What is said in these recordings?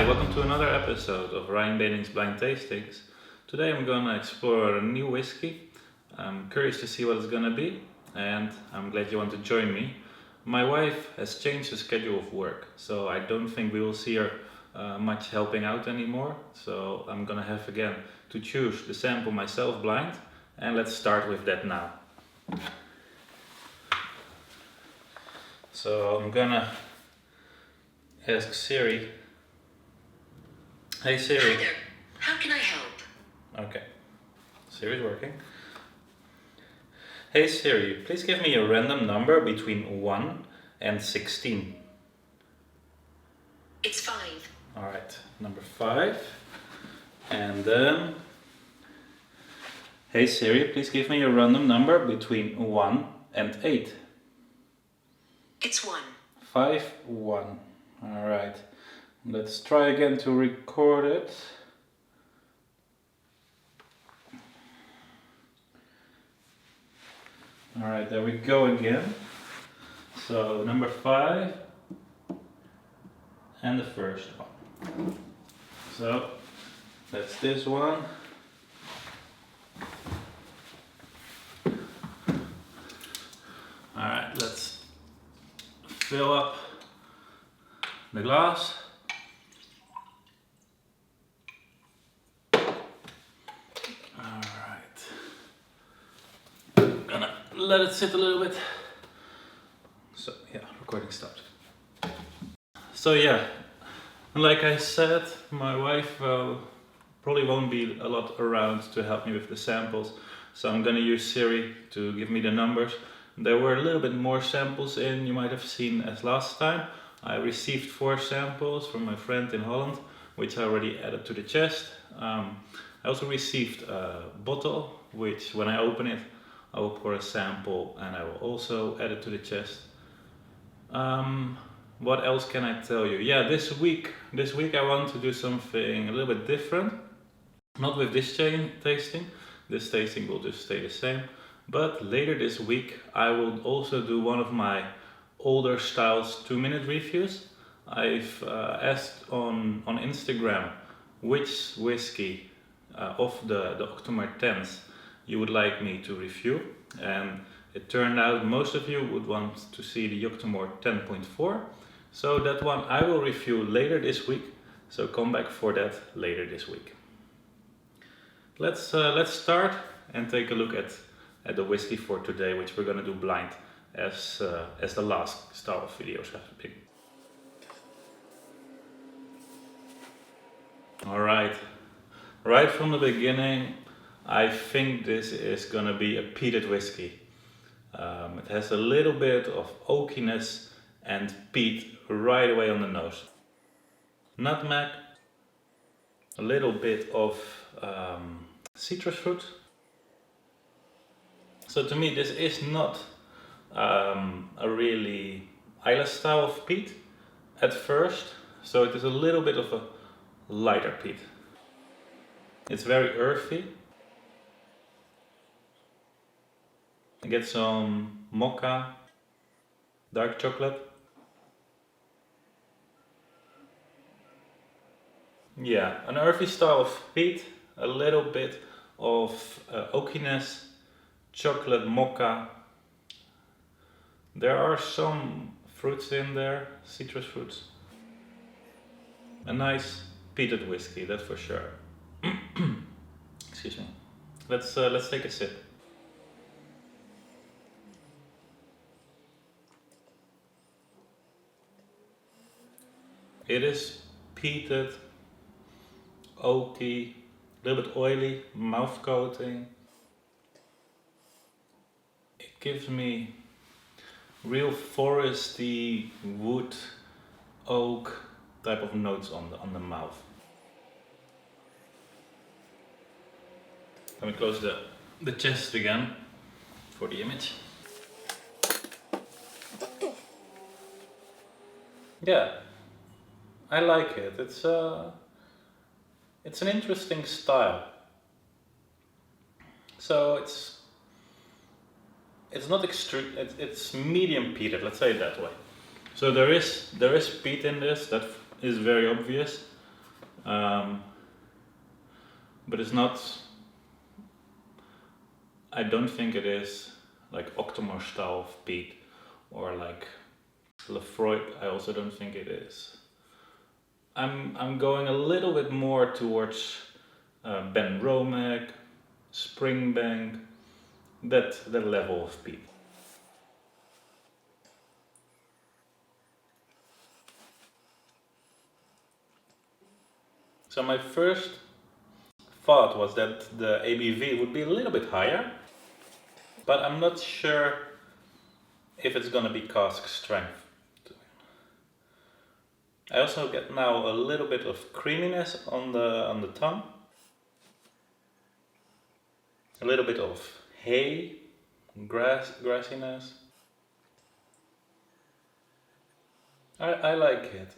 Hi, welcome to another episode of Ryan Benink's Blind Tastings. Today I'm gonna explore a new whiskey. I'm curious to see what it's gonna be, and I'm glad you want to join me. My wife has changed the schedule of work, so I don't think we will see her much helping out anymore. So I'm gonna have again to choose the sample myself blind, and let's start with that now. So I'm gonna ask Siri. Hey Siri. Hi there. How can I help? Okay, Siri's working. Hey Siri, please give me a random number between 1 and 16. It's 5. Alright, number 5. And then... Hey Siri, please give me a random number between 1 and 8. It's 1. 5, 1. Alright, let's try again to record it. Alright, there we go again. So number 5 and the first one. So that's this one. Alright, let's fill up the glass. Alright. I'm gonna let it sit a little bit. So yeah, recording stopped. So yeah, like I said, my wife probably won't be a lot around to help me with the samples. So I'm gonna use Siri to give me the numbers. There were a little bit more samples in, you might have seen as last time. I received 4 samples from my friend in Holland, which I already added to the chest. I also received a bottle, which when I open it, I will pour a sample and I will also add it to the chest. What else can I tell you? Yeah, this week I want to do something a little bit different. Not with this tasting. This tasting will just stay the same. But later this week I will also do one of my older styles 2-minute reviews. I've asked on Instagram which whiskey of the Octomar 10s you would like me to review, and it turned out most of you would want to see the Octomar 10.4. So that one I will review later this week, so come back for that later this week. Let's start and take a look at the whiskey for today, which we're gonna do blind, as the last style of videos have been. Alright, right from the beginning, I think this is gonna be a peated whiskey. It has a little bit of oakiness and peat right away on the nose. Nutmeg, a little bit of citrus fruit. So to me this is not a really Islay style of peat at first, so it is a little bit of a lighter peat. It's very earthy. I get some mocha, dark chocolate. Yeah, an earthy style of peat, a little bit of oakiness, chocolate, mocha. There are some fruits in there, citrus fruits. A nice peated whiskey, that's for sure. Excuse me. Let's take a sip. It is peated, oaky, a little bit oily, mouth coating. It gives me real foresty, wood, oak type of notes on the mouth. Let me close the chest again for the image. Yeah, I like it. It's an interesting style. So it's not extreme. It's medium peated. Let's say it that way. So there is peat in this that is very obvious. But it's not, I don't think it is like Octomore style of peat, or like Lefroy. I also don't think it is. I'm going a little bit more towards Benromach, Springbank, that level of peat. So my first thought was that the ABV would be a little bit higher, but I'm not sure if it's gonna be cask strength. I also get now a little bit of creaminess on the tongue, a little bit of hay, grassiness. I like it.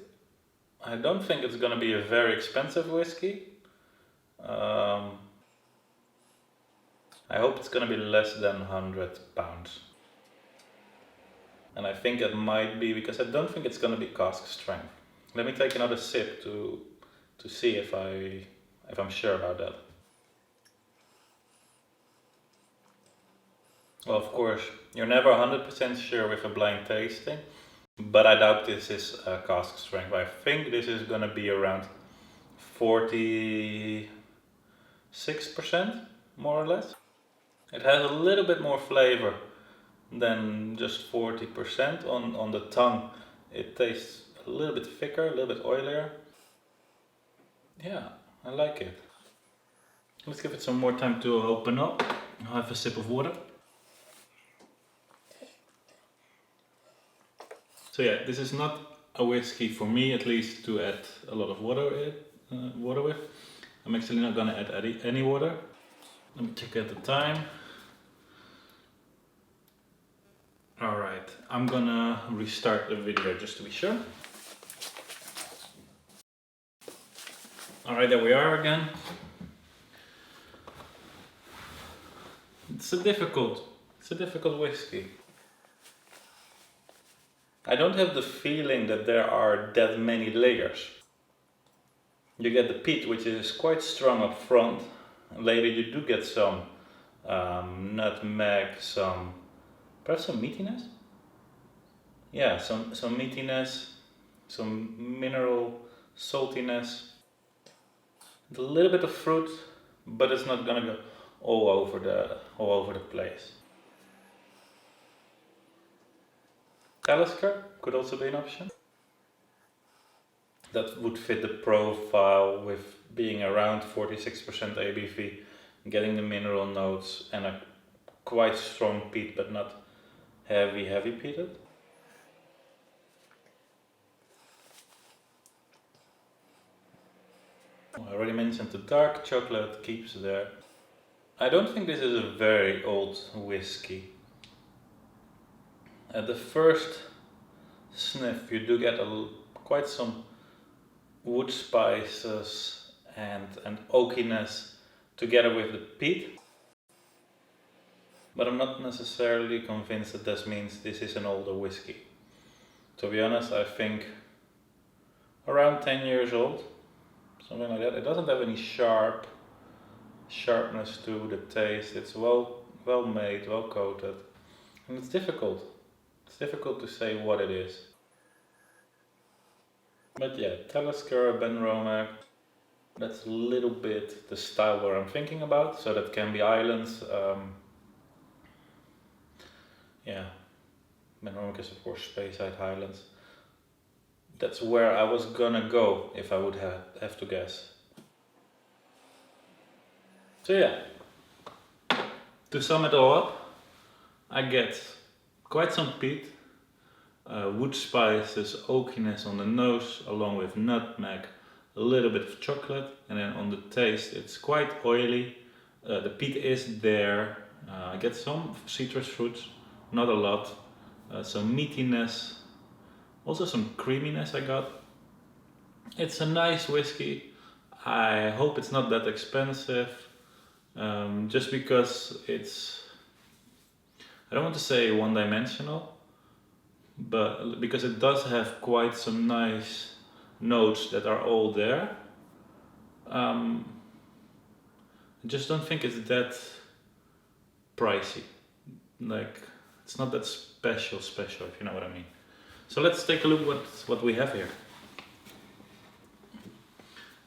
I don't think it's gonna be a very expensive whiskey. I hope it's gonna be less than £100. And I think it might be, because I don't think it's gonna be cask strength. Let me take another sip to see if I'm sure about that. Well, of course, you're never 100% sure with a blind tasting, but I doubt this is cask strength. I think this is gonna be around 46%, more or less. It has a little bit more flavor than just 40% on the tongue. It tastes a little bit thicker, a little bit oilier. Yeah, I like it. Let's give it some more time to open up. I'll have a sip of water. So yeah, this is not a whiskey for me, at least, to add a lot of water with. I'm actually not gonna add any water. Let me check at the time. Alright, I'm gonna restart the video just to be sure. Alright, there we are again. It's a difficult whiskey. I don't have the feeling that there are that many layers. You get the peat, which is quite strong up front. Later you do get some nutmeg, perhaps some meatiness? Yeah, some meatiness, some mineral saltiness, a little bit of fruit, but it's not gonna go all over the place. Talisker could also be an option. That would fit the profile with being around 46% ABV, getting the mineral notes and a quite strong peat, but not heavy peated. I already mentioned the dark chocolate keeps there. I don't think this is a very old whiskey. At the first sniff you do get quite some wood spices and oakiness together with the peat. But I'm not necessarily convinced that this means this is an older whiskey. To be honest, I think around 10 years old, something like that. It doesn't have any sharpness to the taste. It's well made, well coated, and it's difficult. It's difficult to say what it is. But yeah, Talisker, Benromach, that's a little bit the style where I'm thinking about. So that can be islands. Yeah, Benromach is of course Speyside Highlands. That's where I was gonna go if I would have to guess. So yeah, to sum it all up, I get quite some peat, wood spices, oakiness on the nose, along with nutmeg, a little bit of chocolate, and then on the taste it's quite oily. The peat is there. I get some citrus fruits, not a lot, some meatiness, also some creaminess I got. It's a nice whiskey. I hope it's not that expensive, just because it's, I don't want to say one-dimensional, but because it does have quite some nice notes that are all there. I just don't think it's that pricey. Like, it's not that special, if you know what I mean. So let's take a look what we have here.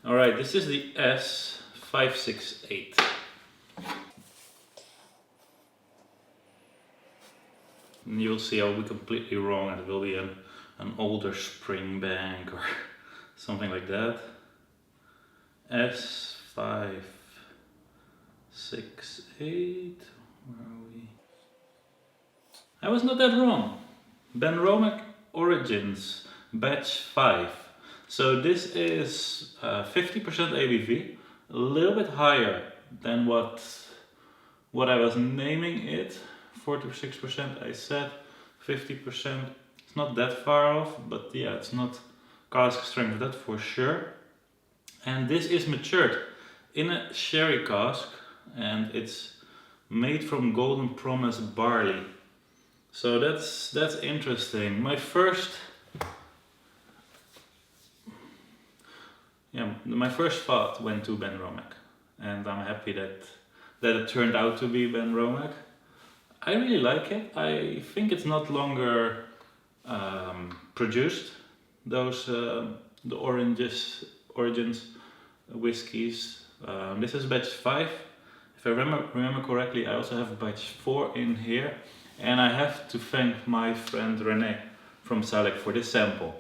Alright, this is the S568. And you'll see I'll be completely wrong, and it will be an older Springbank or something like that. S568, where are we? I was not that wrong. Benromach Origins Batch 5. So this is 50% ABV, a little bit higher than what I was naming it. 46% I said, 50%. It's not that far off, but yeah, it's not cask strength, that for sure. And this is matured in a sherry cask, and it's made from Golden Promise barley. So that's interesting. My first thought went to Benromach, and I'm happy that it turned out to be Benromach. I really like it. I think it's not longer produced, those the Origins whiskies. This is batch 5. If I remember correctly, I also have batch 4 in here, and I have to thank my friend René from Salek for this sample.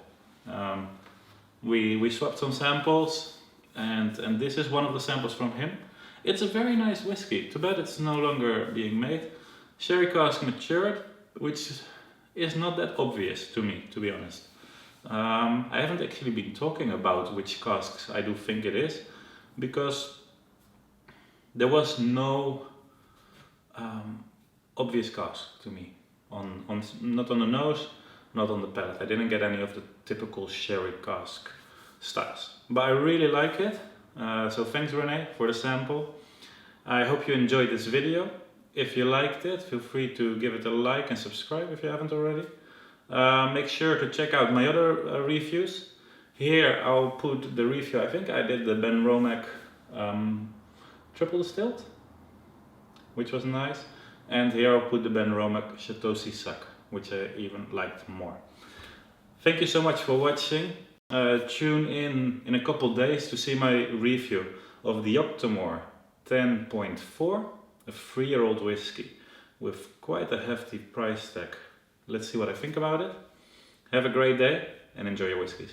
We swapped some samples, and this is one of the samples from him. It's a very nice whiskey. Too bad it's no longer being made. Sherry cask matured, which is not that obvious to me, to be honest. I haven't actually been talking about which casks I do think it is, because there was no obvious cask to me, not on the nose, not on the palate. I didn't get any of the typical sherry cask styles, but I really like it. So thanks René for the sample. I hope you enjoyed this video. If you liked it, feel free to give it a like and subscribe if you haven't already. Make sure to check out my other reviews. Here I'll put the review. I think I did the Benromach triple distilled, which was nice. And here I'll put the Benromach Chateau Cisac, which I even liked more. Thank you so much for watching. Tune in a couple days to see my review of the Octomore 10.4, a 3-year-old whiskey with quite a hefty price tag. Let's see what I think about it. Have a great day and enjoy your whiskies.